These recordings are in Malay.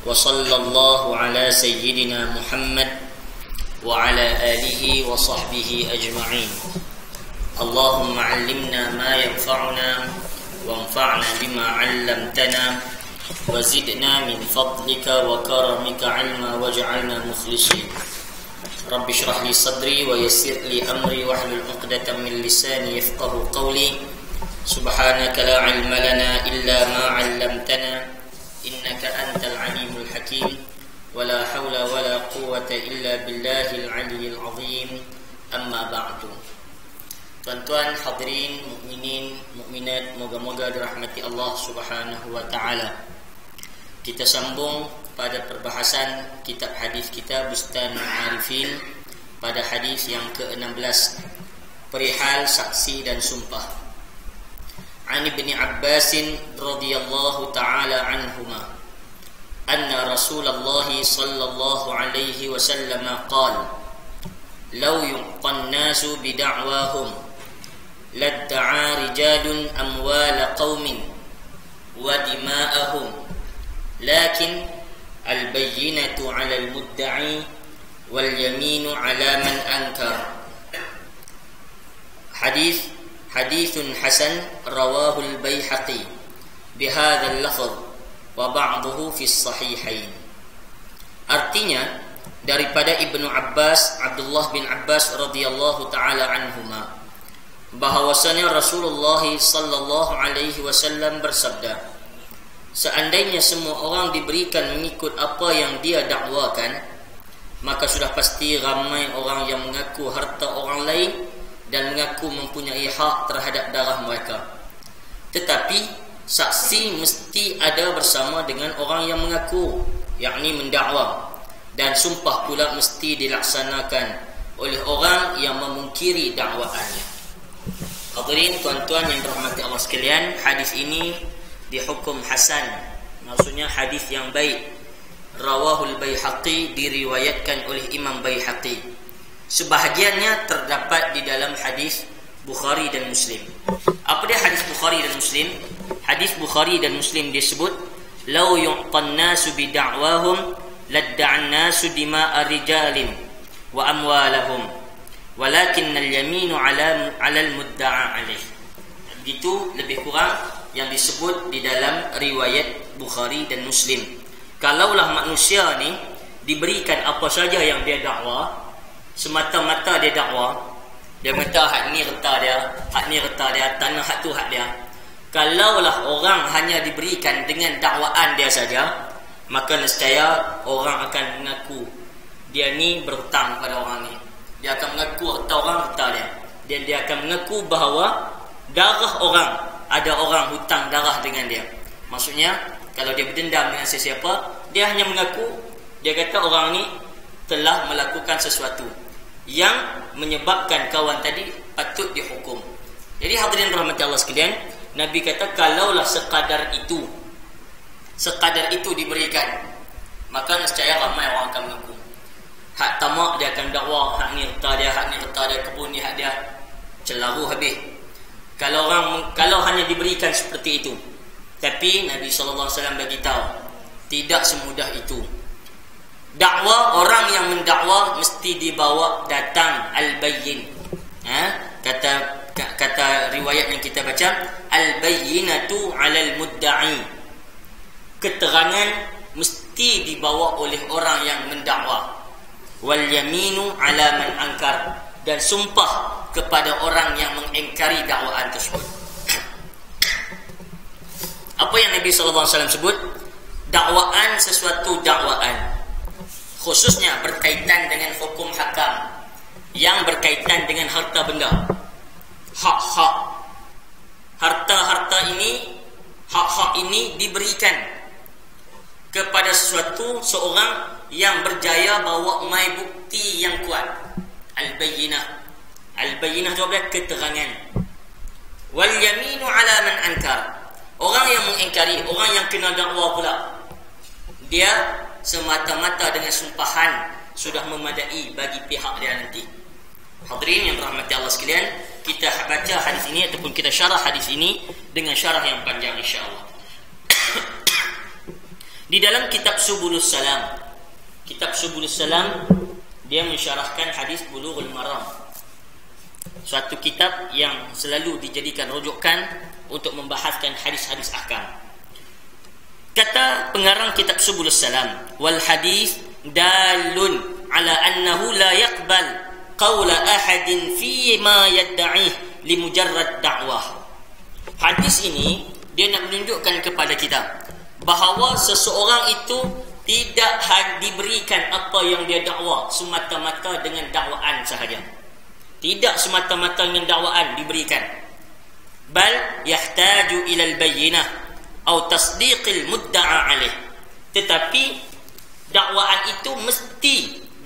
وصلى الله على سيدنا محمد وعلى آله وصحبه أجمعين. اللهم علمنا ما ينفعنا وانفعنا بما علمتنا وزدنا من فضلك وكرمك علما واجعلنا مخلصين. رب اشرح لي صدري ويسر لي أمري واحلل عقدة من لساني يفقه قولي. سبحانك لا علم لنا إلا ما علمتنا إنك أنت العليم الحكيم ولا حول ولا قوة إلا بالله العلي العظيم. أما بعد. Tuan-tuan hadirin mukminin mukminat, moga-moga dirahmati Allah Subhanahu wa taala. Kita sambung pada perbahasan kitab hadis kita Bustanul Arifin pada hadis yang ke-16 perihal saksi dan sumpah. An Ibni Abbas radhiyallahu taala anhuma anna Rasulullah sallallahu alaihi wasallam qala law yuqan nasu bid'awahum ladda'a rijalun amwala qaumin wa dima'ahum lakin al-bayyinatu 'ala al-mudda'i wal yaminu 'ala man ankar. Hadithun hasan rawahu al-Baihaqi bihadha al-lafz wa ba'dahu fi as-sahihain. Artinya daripada Ibnu Abbas, Abdullah bin Abbas radhiyallahu taala anhuma, bahwasanya Rasulullah sallallahu alaihi wasallam bersabda, seandainya semua orang diberikan mengikut apa yang dia dakwakan, maka sudah pasti ramai orang yang mengaku harta orang lain dan mengaku mempunyai hak terhadap darah mereka. Tetapi saksi mesti ada bersama dengan orang yang mengaku, yakni mendakwa, dan sumpah pula mesti dilaksanakan oleh orang yang memungkiri dakwaannya. Hadirin tuan-tuan yang dirahmati Allah sekalian, hadis ini dihukum hasan, maksudnya hadis yang baik. Rawahul Baihaqi, diriwayatkan oleh Imam Baihaqi. Sebahagiannya terdapat di dalam hadis Bukhari dan Muslim. Apa dia hadis Bukhari dan Muslim? Hadis Bukhari dan Muslim disebut law yu'tan nasu bid'awahum ladda'an nasu dima'a rijalin wa amwalahum walakinnal yaminu 'ala al-mudda'a 'alaih. Begitu lebih kurang yang disebut di dalam riwayat Bukhari dan Muslim. Kalaulah manusia ni diberikan apa saja yang dia dakwa, semata-mata dia dakwa, dia kata hak ni reta dia, hak ni reta dia, tanah hak tu hak dia. Kalaulah orang hanya diberikan dengan dakwaan dia saja, maka nescaya orang akan mengaku dia ni berhutang pada orang ni. Dia akan mengaku harta orang harta dia. Dan dia akan mengaku bahawa darah orang, ada orang hutang darah dengan dia. Maksudnya kalau dia berdendam dengan sesiapa, dia hanya mengaku, dia kata orang ni telah melakukan sesuatu yang menyebabkan kawan tadi patut dihukum. Jadi hadirin rahmati Allah sekalian, Nabi kata kalaulah sekadar itu diberikan, maka nescaya ramai orang akan mengaku. Hak tamak dia akan dakwa, hak ni harta dia, hak ni harta dia, kebun ni hak dia, celaru habis. Kalau hanya diberikan seperti itu. Tapi Nabi SAW bagi tahu tidak semudah itu. Dakwa, orang yang mendakwa mesti dibawa datang al-bayyin. Kata riwayat yang kita baca, al-bayyinatu 'alal mudda'i. Keterangan mesti dibawa oleh orang yang mendakwa. Wal yaminu 'ala man ankar, dan sumpah kepada orang yang mengingkari dakwaan tersebut. Apa yang Nabi SAW sebut? Dakwaan, sesuatu dakwaan, khususnya berkaitan dengan hukum hakam, yang berkaitan dengan harta benda, hak-hak. Harta-harta ini, hak-hak ini diberikan kepada seorang yang berjaya bawa mai bukti yang kuat. Al-bayyinah. Al-bayyinah itu adalah keterangan. Wal yaminu 'ala man ankar. Orang yang mengingkari, orang yang kena dakwa pula, dia semata-mata dengan sumpahan sudah memadai bagi pihak dia nanti. Hadirin yang dirahmati Allah sekalian, kita baca hadis ini ataupun kita syarah hadis ini dengan syarah yang panjang insya-Allah. Di dalam kitab Subulus Salam, dia mensyarahkan hadis Bulughul Maram, suatu kitab yang selalu dijadikan rujukan untuk membahaskan hadis-hadis ahkam. Kata pengarang kitab Subulus Salam, wal hadis dalun ala annahu la yaqbal qawla ahadin fi ma yad'ih li mujarrad da'wah. Hadis ini dia nak menunjukkan kepada kita bahawa seseorang itu tidak diberikan apa yang dia dakwa semata-mata dengan dakwaan sahaja. Tidak semata-mata dengan dakwaan diberikan. Bal yahtaju ila al-bayyinah atau tasdiqil mudda'a alaih. Tetapi dakwaan itu mesti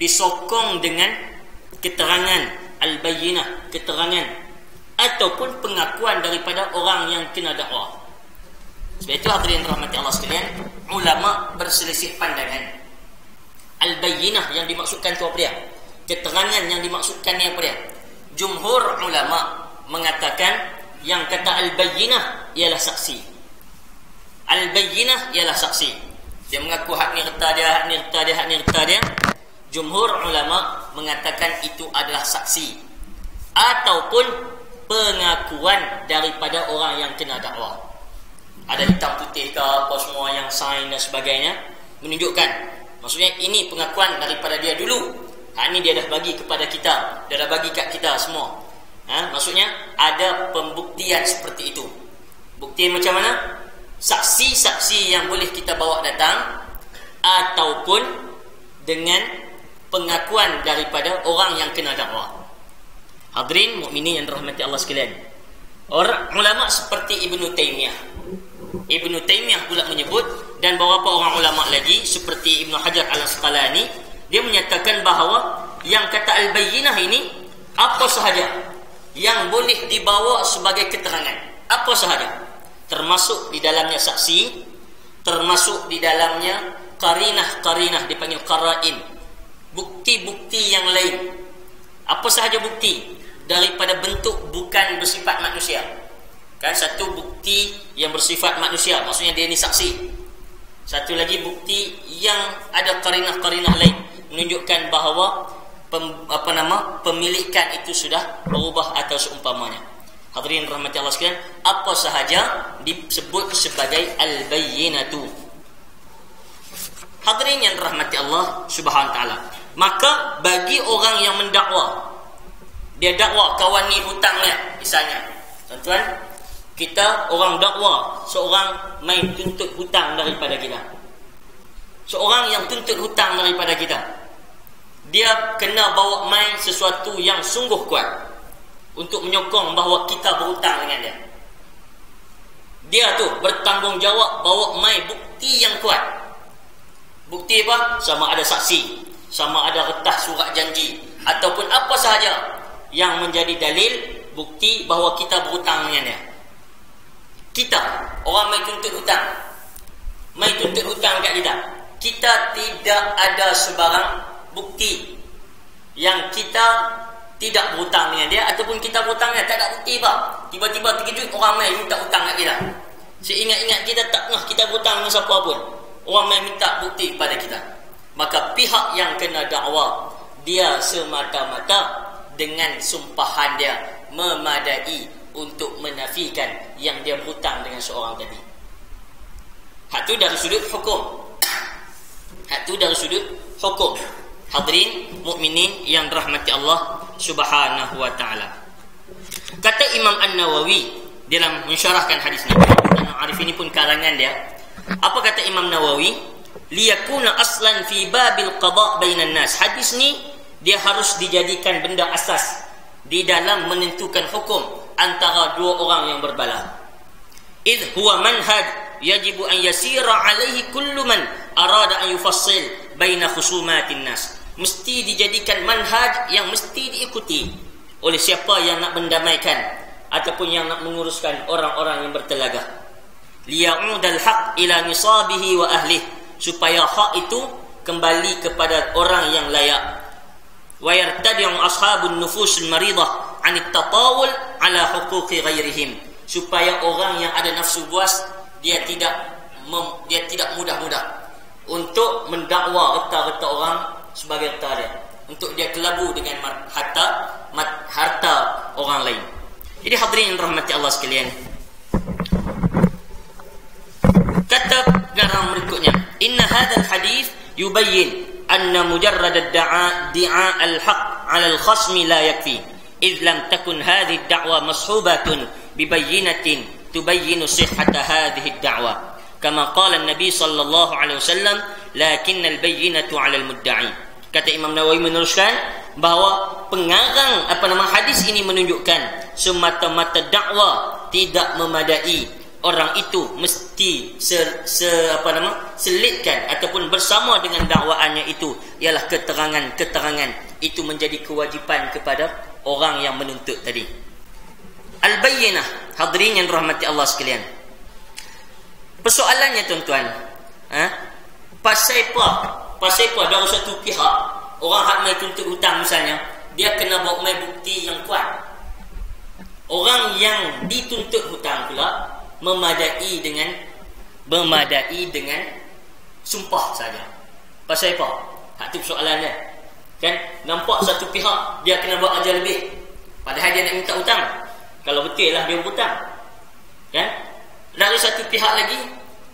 disokong dengan keterangan al-bayyinah, keterangan ataupun pengakuan daripada orang yang kena dakwa. Sebab itu hadirin rahmati Allah sekalian, ulama berselisih pandangan. Al-bayyinah yang dimaksudkan itu apa dia? Keterangan yang dimaksudkan ni apa dia? Jumhur ulama mengatakan yang kata al-bayyinah ialah saksi. Al-bayyinah ialah saksi. Dia mengaku hak ni reta dia, hak ni reta dia, hak ni reta dia. Jumhur ulama mengatakan itu adalah saksi ataupun pengakuan daripada orang yang kena dakwa. Ada hitam putih ke apa semua yang sign dan sebagainya, menunjukkan maksudnya ini pengakuan daripada dia dulu. Hak ni dia dah bagi kepada kita, dia dah bagi kat kita semua. Maksudnya ada pembuktian seperti itu. Bukti macam mana? Saksi-saksi yang boleh kita bawa datang ataupun dengan pengakuan daripada orang yang kena dakwa. Hadirin mukminin yang dirahmati Allah sekalian, orang ulama seperti Ibnu Taimiyah pula menyebut, dan beberapa orang ulama lagi seperti Ibnu Hajar Al-Asqalani, dia menyatakan bahawa yang kata al-bayyinah ini apa sahaja yang boleh dibawa sebagai keterangan, apa sahaja, termasuk di dalamnya saksi, termasuk di dalamnya qarinah dipanggil qara'in, bukti-bukti yang lain. Apa sahaja bukti daripada bentuk bukan bersifat manusia. Kan satu bukti yang bersifat manusia, maksudnya dia ni saksi. Satu lagi bukti yang ada qarinah lain menunjukkan bahawa pemilikan itu sudah berubah atau seumpamanya. Hadirin rahmati Allah sekalian, apa sahaja disebut sebagai al-bayyinatu. Hadirin yang rahmati Allah Subhanahu wa taala, maka bagi orang yang mendakwa, dia dakwa kawan ni hutangnya, misalnya tuan-tuan, kita orang dakwa seorang main tuntut hutang daripada kita, seorang yang tuntut hutang daripada kita, dia kena bawa main sesuatu yang sungguh kuat untuk menyokong bahawa kita berhutang dengan dia. Dia tu bertanggungjawab bawa main bukti yang kuat. Bukti apa? Sama ada saksi, sama ada kertas surat janji, ataupun apa sahaja yang menjadi dalil bukti bahawa kita berhutang dengan dia. Kita orang main tuntut hutang kat kita, kita tidak ada sebarang bukti yang kita tidak berhutang dengan dia, ataupun kita berhutang dengan dia, tak ada bukti apa. Tiba-tiba terkejut orang main minta hutang kat kita. Seingat-ingat kita tak pernah kita berhutang dengan siapa pun, orang main minta bukti kepada kita. Maka pihak yang kena dakwa, dia semata-mata dengan sumpahan dia memadai untuk menafikan yang dia berhutang dengan seorang tadi. Hak tu dari sudut hukum. Hadirin mukminin yang dirahmati Allah Subhanahu wa taala. Kata Imam An-Nawawi dalam mensyarahkan hadis ni, Arif ini pun karangan dia. Apa kata Imam Nawawi? Liyakuna aslan fi babil qada' bainan nas. Hadis ni dia harus dijadikan benda asas di dalam menentukan hukum antara dua orang yang berbala. Idh huwa manhaj yajibu an yasira alaihi kullu man arada an yufassil baina khusumatin nas. Mesti dijadikan manhaj yang mesti diikuti oleh siapa yang nak mendamaikan ataupun yang nak menguruskan orang-orang yang bertelagah. Liya'udal haq ila nisabihi wa ahlihi, supaya hak itu kembali kepada orang yang layak. Wa yartadi'u ashabun nufusul maridah 'an at-tatawul 'ala huquqi ghairihim, supaya orang yang ada nafsu buas dia tidak mudah-mudah untuk mendakwa reta-reta orang sebagai reta dia, untuk dia kelabu dengan harta orang lain. Jadi hadirin yang dirahmati Allah sekalian, kata pengarang berikutnya, inna hadzal hadis yubayyin anna mujarrad ad-da'a al-haq 'ala al-khasm la yakfi idh lam takun hadhihi ad-da'wa mashubatun bibayyinatin tubayyinu sihhata hadhihi ad-da'wa kama qala an-nabi sallallahu alaihi wasallam lakinna al-bayyinatu 'ala al-mudda'i. Kata Imam Nawawi meneruskan bahawa pengarang hadis ini menunjukkan semata-mata dakwah tidak memadai, orang itu mesti selitkan ataupun bersama dengan dakwaannya itu ialah keterangan itu menjadi kewajipan kepada orang yang menuntut tadi. Al-bayyinah, hadirin yang dirahmati Allah sekalian. Persoalannya tuan-tuan, pasal apa dari satu pihak orang hak mai tuntut hutang misalnya, dia kena bawa mai bukti yang kuat. Orang yang dituntut hutang pula memadai dengan sumpah saja. Pasal apa? Hak tu persoalannya. Kan nampak satu pihak dia kena buat ajar lebih, padahal dia nak minta hutang. Kalau betul lah dia berhutang. Kan? Dari satu pihak lagi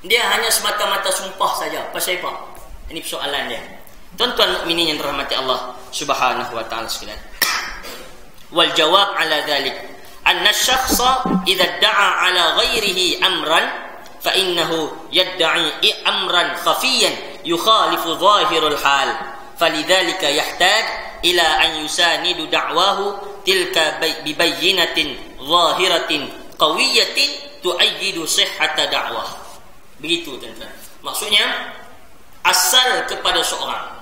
dia hanya semata-mata sumpah saja. Pasal apa? Ini persoalan dia. Tuan-tuan mukminin yang dirahmati Allah Subhanahu wa taala sekalian. Wal jawab ala dhalik anna asy-syakhsa idza da'a ala ghairihi amran fa innahu yad'i amran khafiyan yukhalifu dhahirul hal falidhalika yahtaj ila an yusanidu da'wahu tilka bi bayyinatin zahiratin qawiyatin tu'ayyidu sihhata da'wah. Begitu tuan-tuan. Maksudnya asal kepada seorang